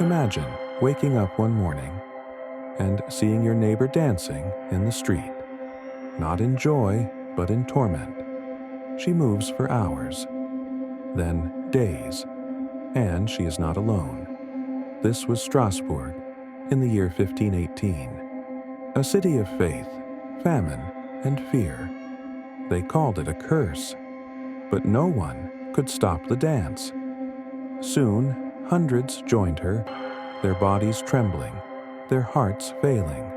imagine waking up one morning and seeing your neighbor dancing in the street, not in joy, but in torment. She moves for hours, then days, and she is not alone. This was Strasbourg in the year 1518, a city of faith, famine, and fear. They called it a curse, but no one could stop the dance. Soon, hundreds joined her, their bodies trembling, their hearts failing.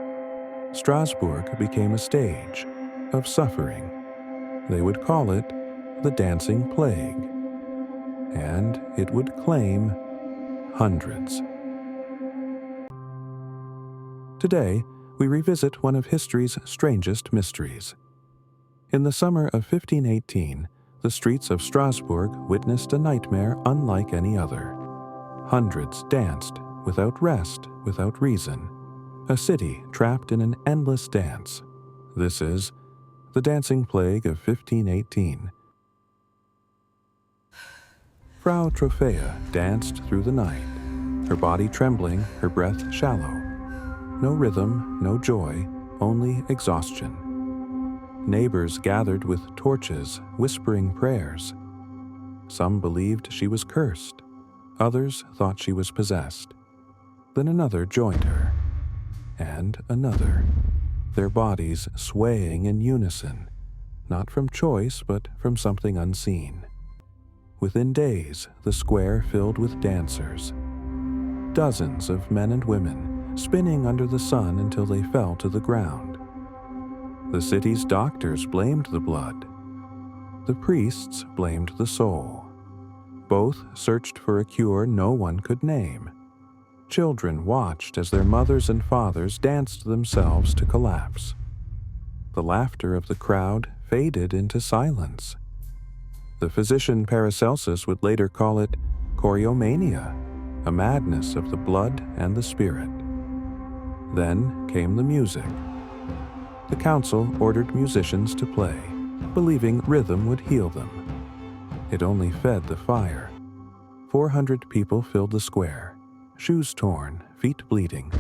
Strasbourg became a stage of suffering. They would call it the Dancing Plague, and it would claim hundreds. Today, we revisit one of history's strangest mysteries. In the summer of 1518, the streets of Strasbourg witnessed a nightmare unlike any other. Hundreds danced without rest, without reason. A city trapped in an endless dance. This is the Dancing Plague of 1518. Frau Trophea danced through the night, her body trembling, her breath shallow. No rhythm, no joy, only exhaustion. Neighbors gathered with torches, whispering prayers. Some believed she was cursed. Others thought she was possessed. Then another joined her, and another, their bodies swaying in unison, not from choice but from something unseen. Within days, the square filled with dancers. Dozens of men and women, spinning under the sun until they fell to the ground. The city's doctors blamed the blood. The priests blamed the soul. Both searched for a cure no one could name. Children watched as their mothers and fathers danced themselves to collapse. The laughter of the crowd faded into silence. The physician Paracelsus would later call it choreomania, a madness of the blood and the spirit. Then came the music. The council ordered musicians to play, believing rhythm would heal them. It only fed the fire. 400 people filled the square, shoes torn, feet bleeding,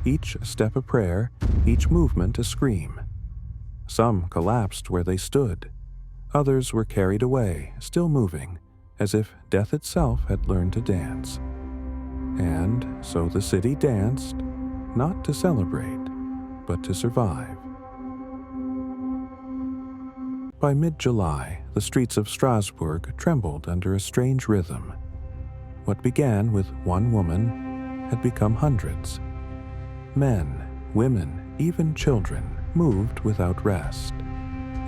each step a prayer, each movement a scream. Some collapsed where they stood. Others were carried away, still moving, as if death itself had learned to dance. And so the city danced, not to celebrate, but to survive. By mid-July, the streets of Strasbourg trembled under a strange rhythm. What began with one woman had become hundreds. Men, women, even children moved without rest,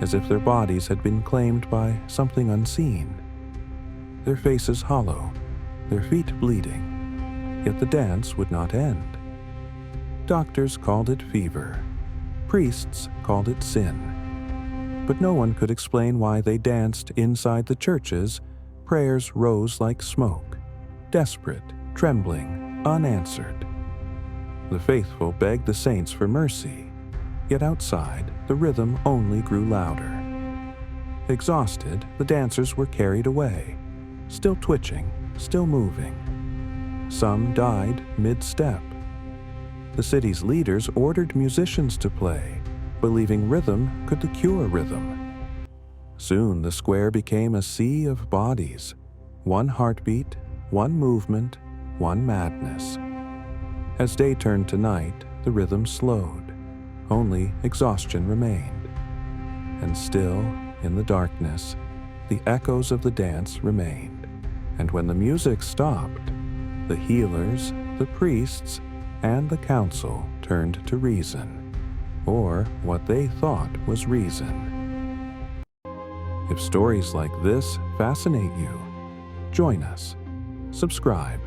as if their bodies had been claimed by something unseen. Their faces hollow, their feet bleeding, yet the dance would not end. Doctors called it fever. Priests called it sin. But no one could explain why they danced inside the churches. Prayers rose like smoke, desperate, trembling, unanswered. The faithful begged the saints for mercy, yet outside, the rhythm only grew louder. Exhausted, the dancers were carried away, still twitching, still moving. Some died mid-step. The city's leaders ordered musicians to play, believing rhythm could cure rhythm. Soon the square became a sea of bodies, one heartbeat, one movement, one madness. As day turned to night, the rhythm slowed. Only exhaustion remained. And still, in the darkness, the echoes of the dance remained. And when the music stopped, the healers, the priests, and the council turned to reason, or what they thought was reason. If stories like this fascinate you, join us, subscribe,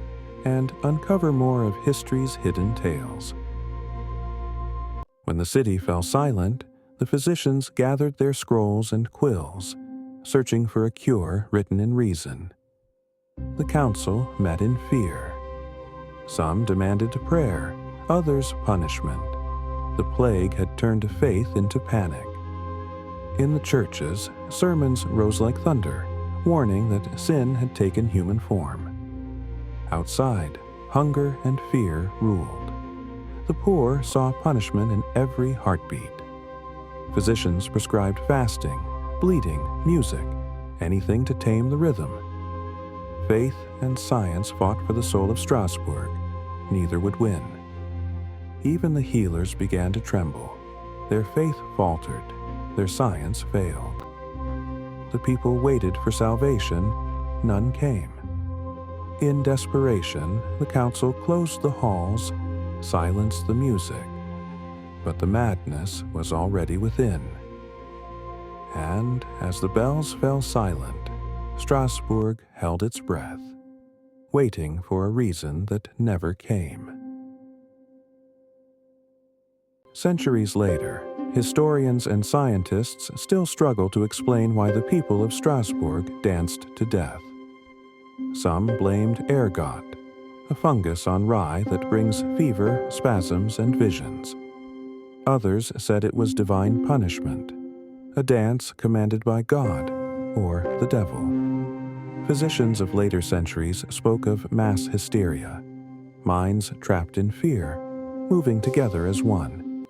and uncover more of history's hidden tales. When the city fell silent, the physicians gathered their scrolls and quills, searching for a cure written in reason. The council met in fear. Some demanded prayer, others punishment. The plague had turned faith into panic. In the churches, sermons rose like thunder, warning that sin had taken human form. Outside, hunger and fear ruled. The poor saw punishment in every heartbeat. Physicians prescribed fasting, bleeding, music, anything to tame the rhythm. Faith and science fought for the soul of Strasbourg. Neither would win. Even the healers began to tremble. Their faith faltered. Their science failed. The people waited for salvation. None came. In desperation, the council closed the halls, silenced the music. But the madness was already within. And as the bells fell silent, Strasbourg held its breath, waiting for a reason that never came. Centuries later, historians and scientists still struggle to explain why the people of Strasbourg danced to death. Some blamed ergot, a fungus on rye that brings fever, spasms, and visions. Others said it was divine punishment, a dance commanded by God or the devil. Physicians of later centuries spoke of mass hysteria, minds trapped in fear, moving together as one.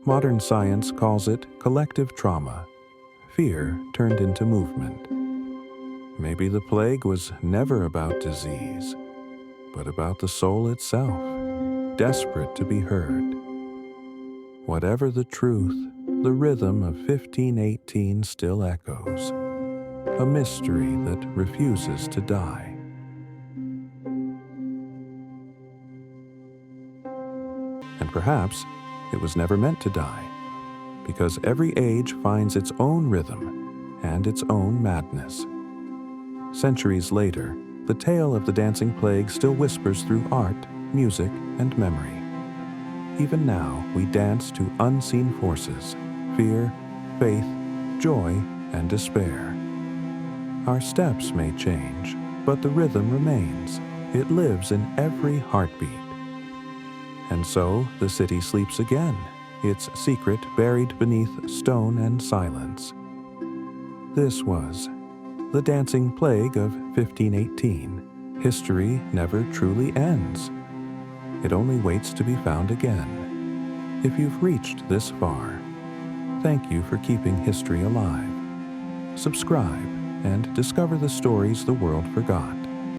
Modern science calls it collective trauma, fear turned into movement. Maybe the plague was never about disease, but about the soul itself, desperate to be heard. Whatever the truth, the rhythm of 1518 still echoes, a mystery that refuses to die. And perhaps it was never meant to die, because every age finds its own rhythm and its own madness. Centuries later, the tale of the dancing plague still whispers through art, music, and memory. Even now, we dance to unseen forces, fear, faith, joy, and despair. Our steps may change, but the rhythm remains. It lives in every heartbeat. And so the city sleeps again, its secret buried beneath stone and silence. This was the dancing plague of 1518. History never truly ends. It only waits to be found again. If you've reached this far, thank you for keeping history alive. Subscribe and discover the stories the world forgot.